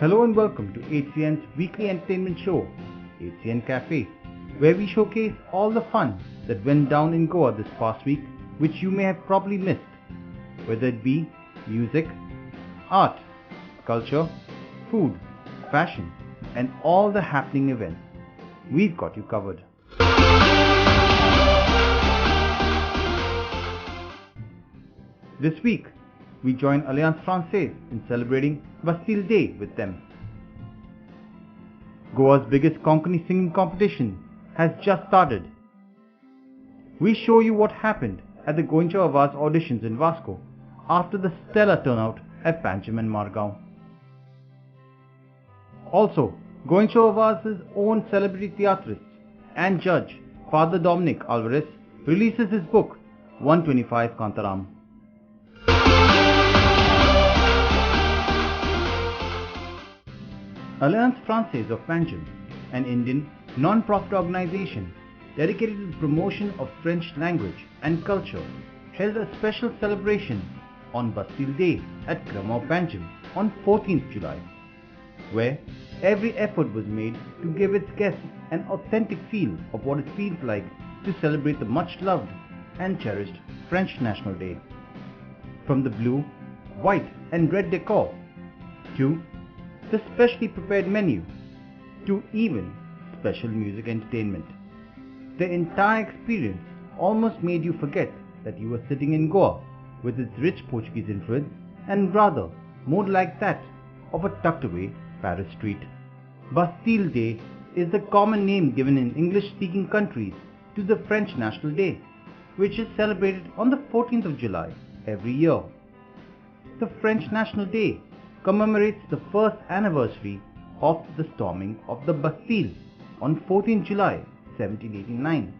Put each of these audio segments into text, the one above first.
Hello and welcome to HCN's weekly entertainment show, HCN Cafe, where we showcase all the fun that went down in Goa this past week, which you may have probably missed, whether it be music, art, culture, food, fashion, and all the happening events. We've got you covered. This week, we join Alliance Francaise in celebrating Bastille Day with them. Goa's biggest Konkani singing competition has just started. We show you what happened at the Goincha Awaz auditions in Vasco after the stellar turnout at Panjim and Margao. Also, Goincha Awaz's own celebrity theatrist and judge, Father Dominic Alvarez, releases his book, 125 Kantaram. Alliance Francaise of Panjim, an Indian non-profit organization dedicated to the promotion of French language and culture, held a special celebration on Bastille Day at Gramau Panjim on 14th July, where every effort was made to give its guests an authentic feel of what it feels like to celebrate the much-loved and cherished French National Day. From the blue, white and red decor, to the specially prepared menu, to even special music entertainment. The entire experience almost made you forget that you were sitting in Goa with its rich Portuguese influence and rather more like that of a tucked away Paris street. Bastille Day is the common name given in English-speaking countries to the French National Day, which is celebrated on the 14th of July every year. The French National Day commemorates the first anniversary of the storming of the Bastille on 14 July 1789,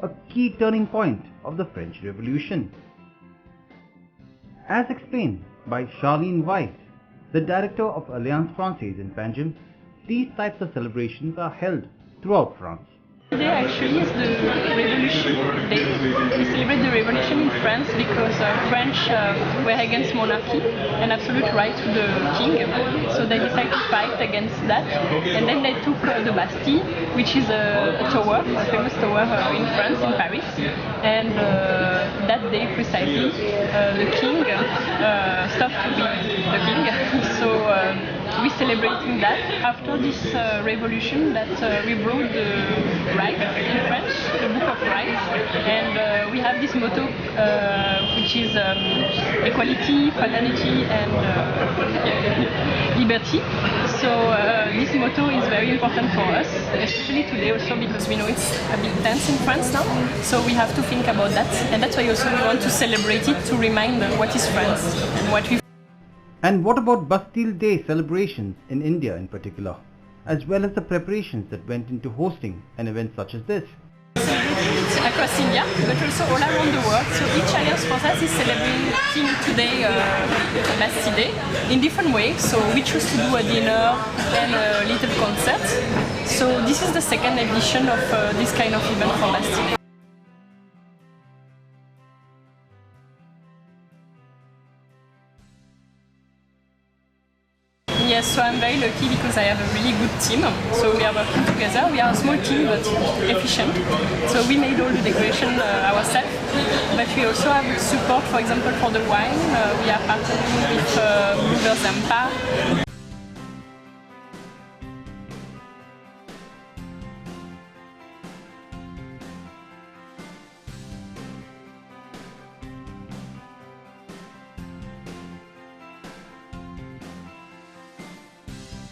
a key turning point of the French Revolution. As explained by Charlene Weiss, the director of Alliance Francaise in Panjim, these types of celebrations are held throughout France. Today actually is the Revolution Day. We celebrate the revolution in France because French were against monarchy and absolute right to the king. So they decided to fight against that. And then they took the Bastille, which is a tower, a famous tower in France, in Paris. And that day precisely, the king stopped to be the king. So we're celebrating that after this revolution that we wrote the rights in French, the book of rights, and we have this motto which is equality, fraternity and liberty. So this motto is very important for us, especially today also because we know it's a bit tense in France now, so we have to think about that, and that's why also we want to celebrate it to remind what is France and what we. And what about Bastille Day celebrations in India in particular, as well as the preparations that went into hosting an event such as this? Across India, but also all around the world. So each Alliance Francaise is celebrating today Bastille Day in different ways. So we choose to do a dinner and a little concert. So this is the second edition of this kind of event for Bastille Day. Yes, so I'm very lucky because I have a really good team. So we are working together. We are a small team but efficient. So we made all the decoration ourselves. But we also have support, for example, for the wine. We are partnering with Brewers Empire.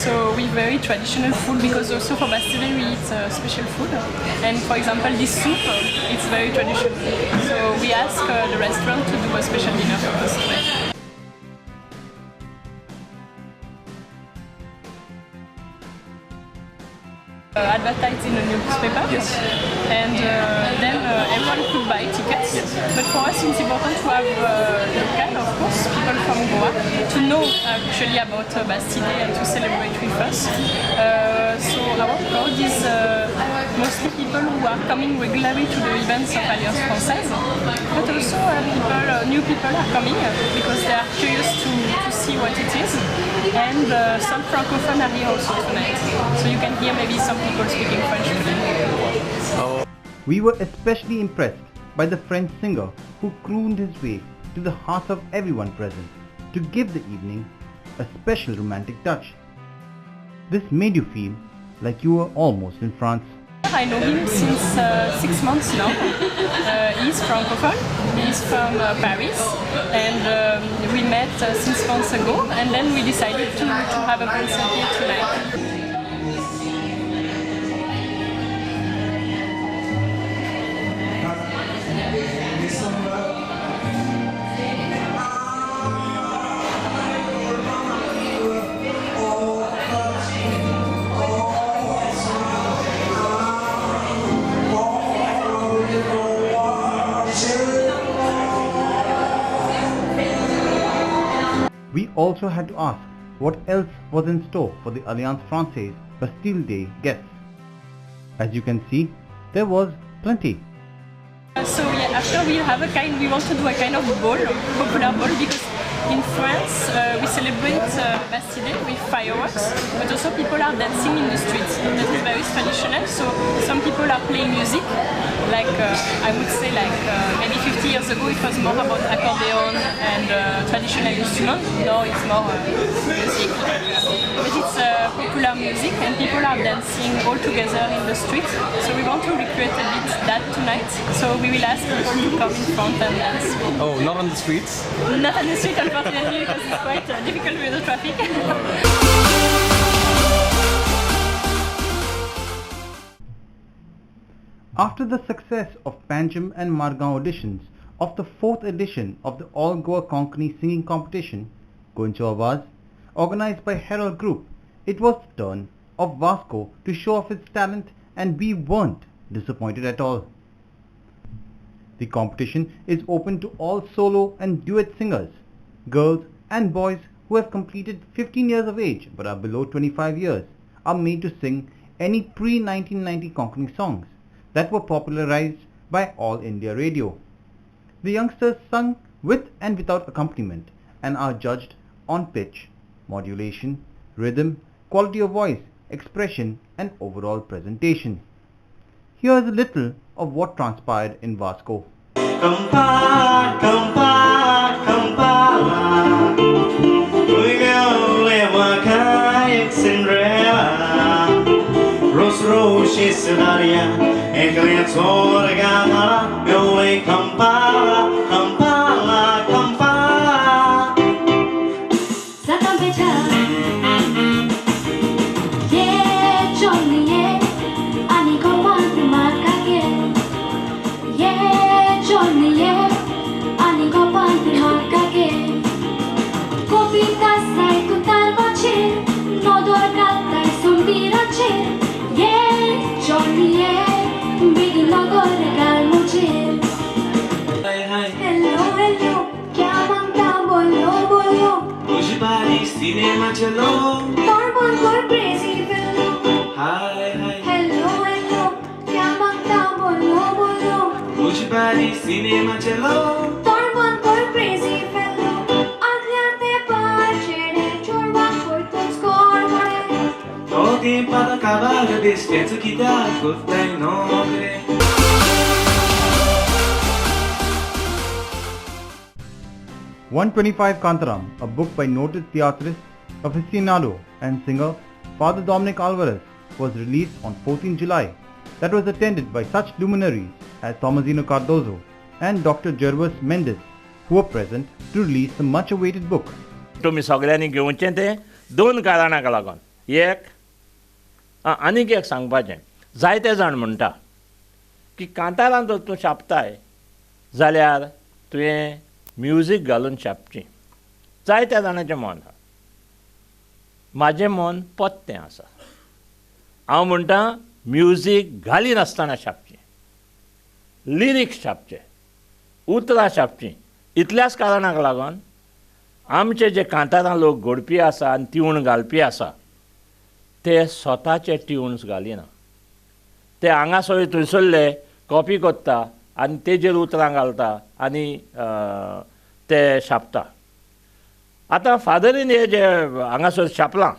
So we very traditional food because also for Bastille Day we eat special food. And for example this soup, it's very traditional. So we ask the restaurant to do a special dinner for us today. Advertised in a newspaper, and then everyone could buy tickets. But for us it's important to have local, of course, people from Goa to know actually about Bastille Day and to celebrate with us. So our crowd is mostly people who are coming regularly to the events of Alliance Francaise, but also new people are coming because they are curious to see what it is. and some Francophones are here also tonight. So you can hear maybe some people speaking French today. We were especially impressed by the French singer who crooned his way to the hearts of everyone present to give the evening a special romantic touch. This made you feel like you were almost in France. I know him since 6 months now. He's Francophone, he's from Paris, and we met 6 months ago, and then we decided to have a concert here tonight. We also had to ask what else was in store for the Alliance Francaise Bastille Day guests. As you can see, there was plenty. So yeah, after we want to do a kind of ball, popular ball, because in France we celebrate Bastille Day with fireworks, but also people are dancing in the streets. That is very traditional. So some people are playing music, like I would say maybe 50 years ago it was more about accordion and traditional instruments. Now it's more music, but it's popular music and people are dancing all together in the streets. So we want to recreate a bit that tonight. So we will ask people to come in front and dance. Oh, not on the streets? Not on the street, unfortunately, because it's quite difficult with the traffic. After the success of Panjim and Margao auditions of the 4th edition of the All Goa Konkani Singing Competition, Guncho Awaz, organized by Herald Group, it was the turn of Vasco to show off its talent, and we weren't disappointed at all. The competition is open to all solo and duet singers, girls and boys who have completed 15 years of age but are below 25 years are made to sing any pre-1990 Konkani songs that were popularized by All India Radio. The youngsters sung with and without accompaniment and are judged on pitch, modulation, rhythm, quality of voice, expression and overall presentation. Here is a little of what transpired in Vasco. Kampa, kampa, kampa, we go live kayak Cinderella, Rose Roses Daria, and Glen's Organa, go away kampa, kampa, kampa. Satan becha, yeah, Johnny, yeah, ani ko want marka ke, yeah, Johnny, yeah, ani ko want marka ke. Kopita sai kutar bache, nodor katai sumbira che, yeah, Johnny, yeah, big nodor gal muche. Hello, hello, kya mangta bolo bolo. Hoje Paris cinema chalo. Torban for crazy fellow. Hi, hi. Hello, hello, kya mangta bolo bolo. Hoje Paris cinema chalo. Torban for crazy fellow. Agliate parchere, chorban for to score more. Todo para acabar despensa que dá curta em nome. 125 Kantaram, a book by noted theatrist, aficionado and singer Father Dominic Alvarez, was released on 14 July. That was attended by such luminaries as Tomasino Cardozo and Dr. Gervas Mendes, who were present to release the much awaited book. तुम्ही सगळ्यांनी घेवचें तें 2 कारणांक लागून. एक आनीक एक सांगपाचें, जायते जाण म्हणटा की कांतारां जर तूं छापताय जाल्यार तुवें म्युजीक घालून छापची. जायत्या जाणांचें मन आसा. म्हाजें मन पत्तें आसा. हांव म्हणटा म्युजीक घालिनासतना छापची, लिरिक्स छापचे, उतरां छापची. इतल्याच कारणाक लागून आमचे जे कांतारां लोक घडपी आसा आनी ट्यून घालपी आसा ते स्वताचे ट्यून्स घालिना. ते हांगासर थंयसरले कॉपी करता आनी तेजेर उतरां घालता आनी ते छापता. आतां फादरीन हे जे हांगासर छापलां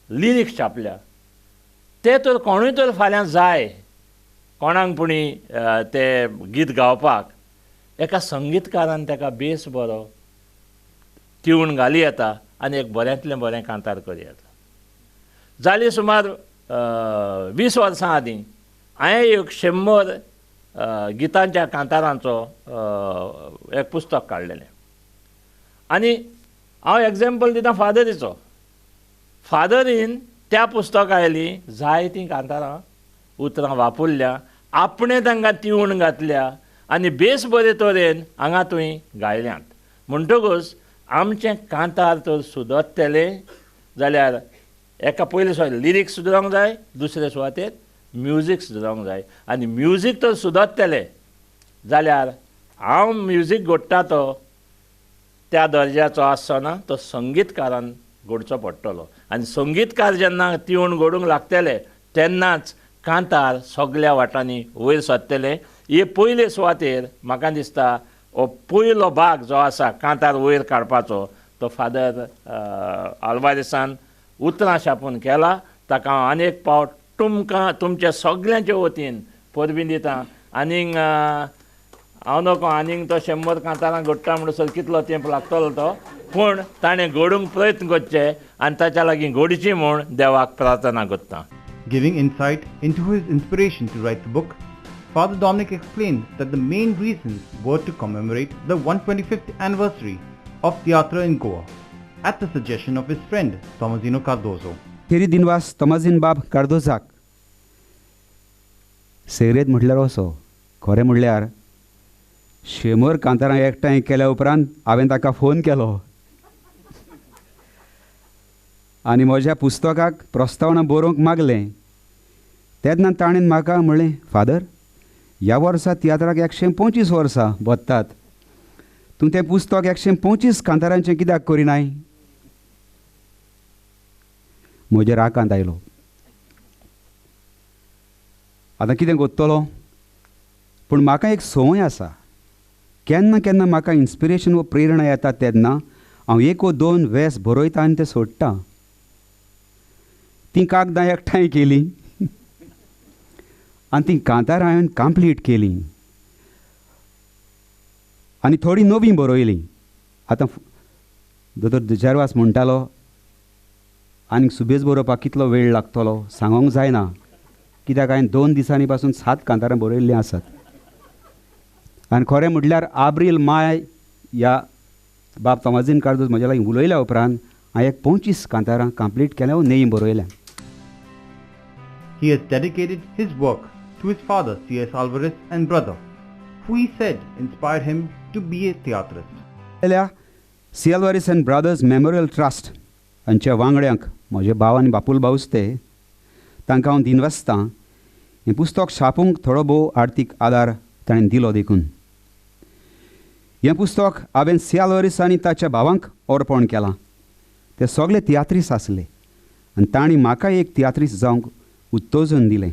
लिरिक्स छापल्या ते तर कोणूय तर फाल्यां जाय कोणाक पुणी ते गीत गावपाक एका संगीतकारान ताका बेस बरो ट्यून घाली येता आनी एक बऱ्यांतलें बरें कांतार करी येता. जालीं सुमार 20 वर्सां आदीं हांवें एक 100 गितांच्या कांतारांचो एक पुस्तक काडलेलें आनी हांव एग्जाम्पल दिता फादरीचो. फादरीन त्या पुस्तकायलीं जायतीं कांतारां उतरां वापरल्या, आपणें तांकां ट्यून घातल्या आनी बेस बरे तरेन हांगा थंय गायल्यात. म्हणटकूच आमचें कांतार तर सुदरतलें जाल्यार एका पयले सुवातेर लिरिक्स सुदरूंक जाय, दुसरे सुवातेर म्युजीक सुदरूंक जाय आनी म्युजीक तर सुदरतलें जाल्यार हांव म्युजीक घडटा तो त्या दर्ज्याचो आसचो तो संगीतकारान घडचो पडटलो आनी संगीतकार जेन्ना ट्यून घडूंक लागतले तेन्नाच कांतार सगळ्या वाटांनी वयर सरतले. हे पयले सुवातेर म्हाका दिसता हो पयलो भाग जो आसा कांतार वयर काडपाचो तो फादर आल्वारेसान उतरां छापून केला. ताका हांव आनीक फावट तुमकां तुमच्या सगळ्यांचे वतीन परबीं दितां. आनीक हांव नकळो आनीक तो 100 कांतारां घडटा म्हणसर कितलो तेंप लागतलो तो, पूण ताणें घडूंक प्रयत्न करचे आनी ताच्या लागीं घडची म्हूण देवाक प्रार्थना करतां. Giving insight into his inspiration to write the book, Father Dominic explained that the main reasons were to commemorate the 125th anniversary of theatre in Goa, at the suggestion of his friend Tommasino Cardozo. तेरी दिनवास तोमाझीन बाब कार्दोजाक सैरेत म्हटल्यार असो खरें म्हणल्यार 100 कांतारां एकठांय केल्या उपरांत हांवें ताका फोन केलो आनी म्हज्या पुस्तकाक प्रस्तावना बरोवंक मागलें. तेन्ना ताणें म्हाका म्हणलें, फादर, ह्या वर्सा तियात्राक 125 वर्सां बत्तात, तूं तें पुस्तक 125 कांतारांचें कित्याक करिनाय? म्हजे रागांत आयलो. आतां कितें करतलो? पूण म्हाका एक संवय आसा, केन्ना केन्ना म्हाका इन्स्पिरेशन वा प्रेरणा येता तेन्ना हांव 1 वा 2 वेस बरयता आनी तें सोडटां. तीं कागदां एकठांय केलीं आनी तीं कांतारां हांवें कंप्लीट केलीं आनी थोडीं नवीं बरयलीं. आतां दोतोर दुजारवास म्हणटालो आनीक सुबेज बरोवपाक कितलो वेळ लागतलो सांगोंक जायना, कित्याक हांवें 2 दिसांनी पासून 7 कांतारां बरयल्लीं आसात. आनी खरें म्हटल्यार एप्रील माय ह्या बाब तोमाझीन कार्दोज म्हज्या लागीं उलयल्या उपरांत हांवें 25 कांतारां कंप्लीट केल्या वा नेई बरयल्या. He has dedicated his work to his father C.S. Alvarez and brother, who he said inspired him to be a theatrist. C Alvares and brothers memorial trust हांच्या वांगड्यांक म्हजे भाव आनी बापूल भाऊच ते तांकां हांव दिनवासतां. हें पुस्तक छापूंक थोडो भोव आर्थीक आदार ताणें दिलो देखून. हें पुस्तक हांवें सी अल्वारेस आनी ताच्या भावांक अर्पण केलां. ते सगळे तियात्रीस आसले आनी तांणी म्हाका एक तियात्रीस जावंक उत्तेजन दिलें.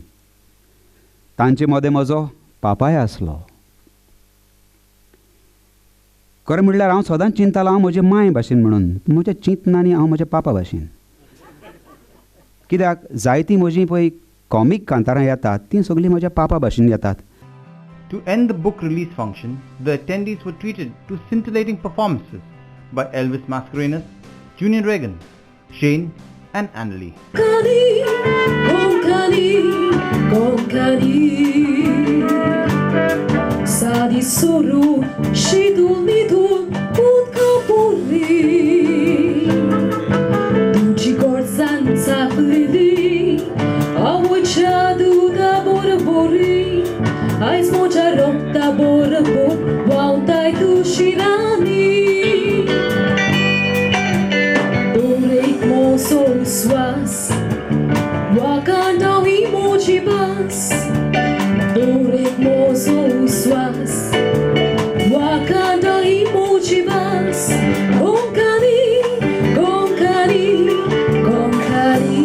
तांचे मदें म्हजो पापाय आसलो. खरें म्हणल्यार हांव सदांच चिंततालो हांव म्हजे मांय भाशेन म्हणून, म्हज्या चिंतनांनी हांव म्हज्या पापा भाशेन. कित्याक जायतीं म्हजीं पळय कॉमीक कांतारां येतात तीं सगळीं म्हज्या पापा भाशेन येतात. To end the book release function, the attendees were treated to scintillating performances by Elvis Mascarenhas, Junior Reagan, Shane and Annalie. Sadi soru shidul nidul utka puri Duci gorzanța plili Avuceadu da borbori Ai smocia ropta borbo Wautai tu shirani Doreit moso swas Wakanda emoji bas Doreit moso swas Wakanda emoji bas Gonkani, gonkani, gonkani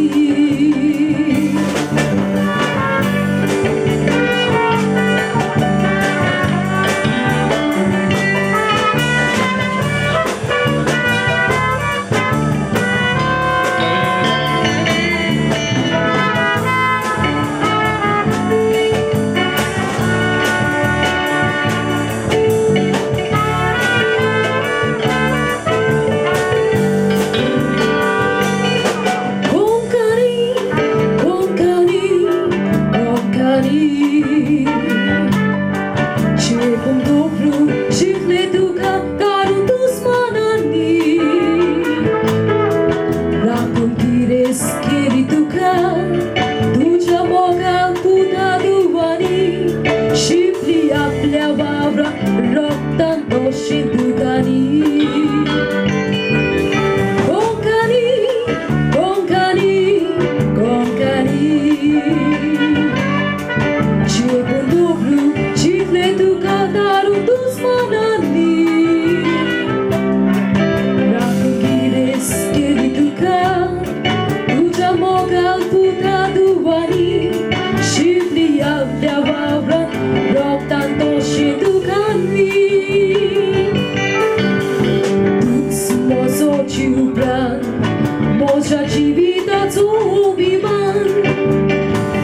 obiman, moja dzivita obiman,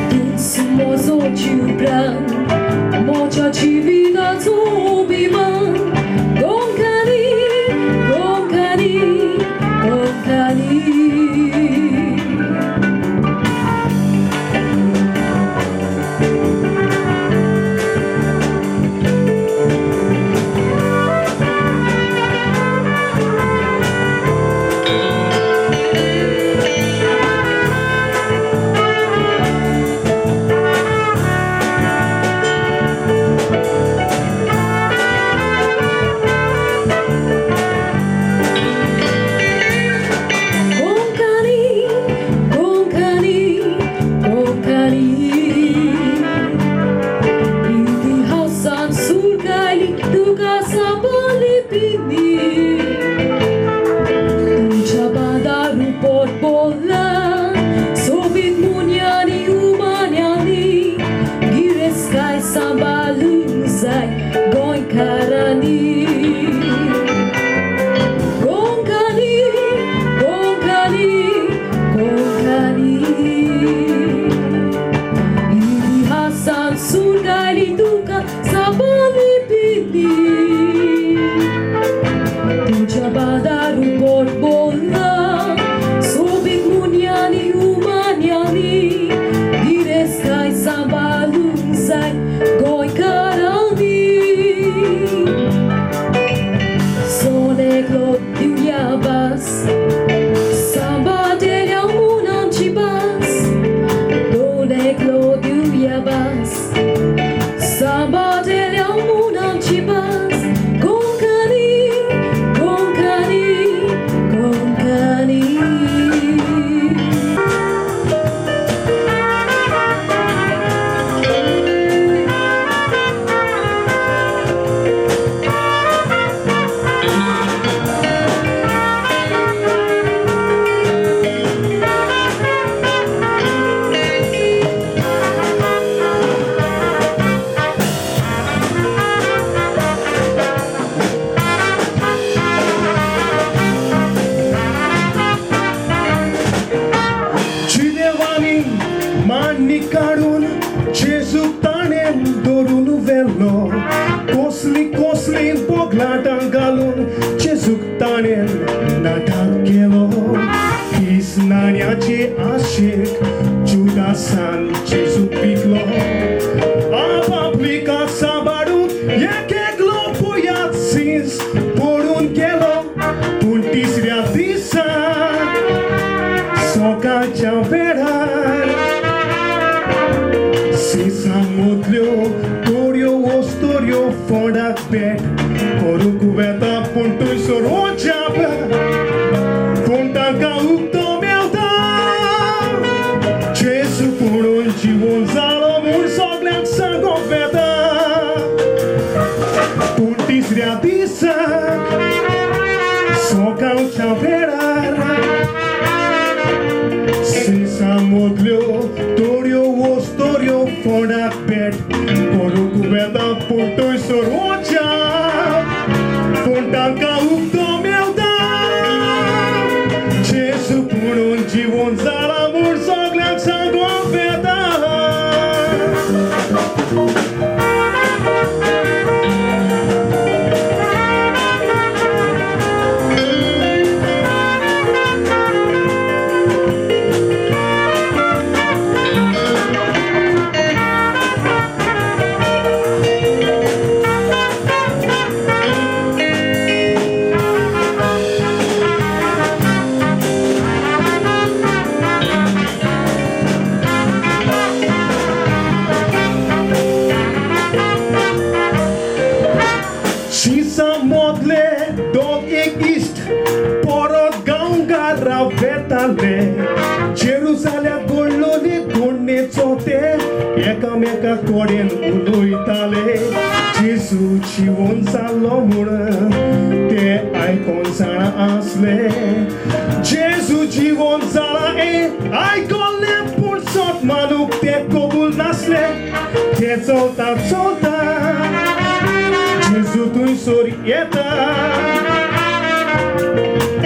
tu mozo ciubran, moja dzivita obiman, gonkani, gonkani, gonkani.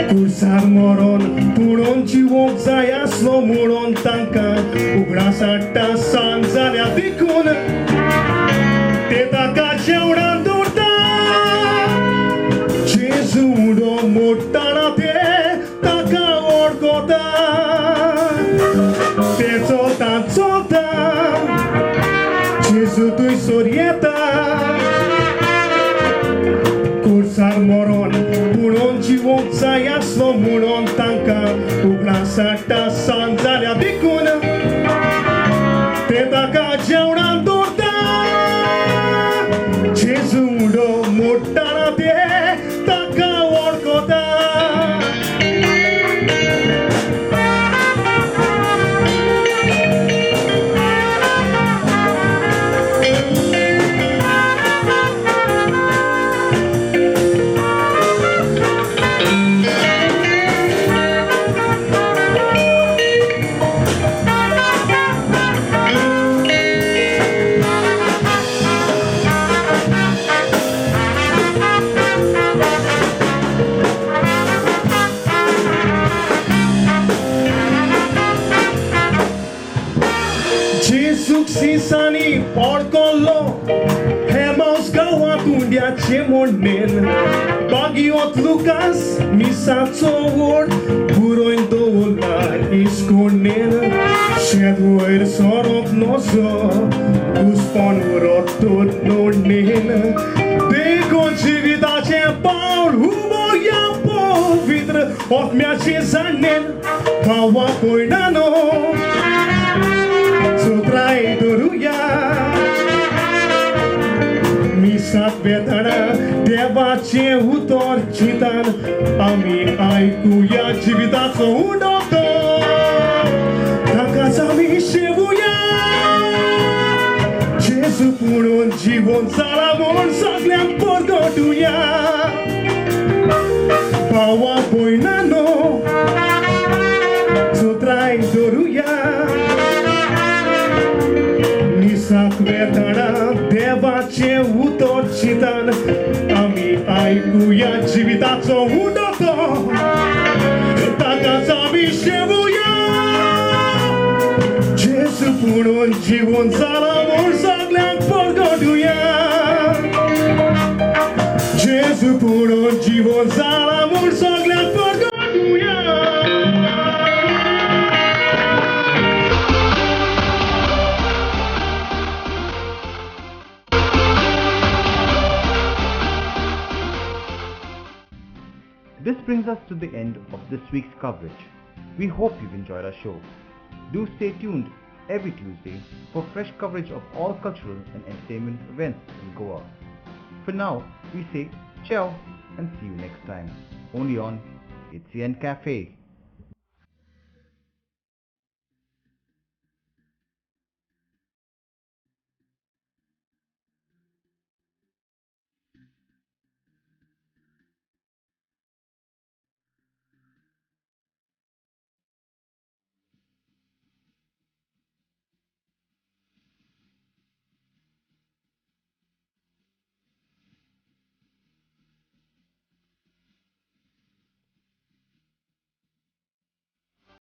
Kursar moron म्हणून जिवोंक जाय आसलो म्हणून तांकां उगडास हाडटा सांज जाल्या देखून ते ताका जेवणान दवरता जेजू उडो मोडटाना ते ताका वळखता ते चलता जेजू थंयसर येता कुर्सार मरण म्हणून जिवोंक जाय आसलो म्हणून तांकां उगडास हाडटा सांज जाल्या देखून ते ताका जेवणान दवरता जेजू उडो मोडटाना ते ताका वळखता Sisani porcollo Hemaus gawa tundiace monen Bagiot Lucas misatso word Buroin dola iskonen Shedwoir sorok noso Guspon rotot nonen Dego civitace paul Hubo ya povitr Of mea ce zanen Paua poinano Traidoruya Misat vedana devace utorcitan Ami aikuya jivitaco unoto Takazami shevuya Jesu punon jivon salamon sagliam porgoduya Paua poinano So traidoruya Sakvetana devace utorcitan Ami aikuya jivitaco unoto Takazami shevuya Jesu punon jivon salamon sagliam porgoduya Jesu punon jivon salamon sagliam porgoduya This brings us to the end of this week's coverage. We hope you've enjoyed our show. Do stay tuned every Tuesday for fresh coverage of all cultural and entertainment events in Goa. For now, we say ciao and see you next time, only on HCN Cafe.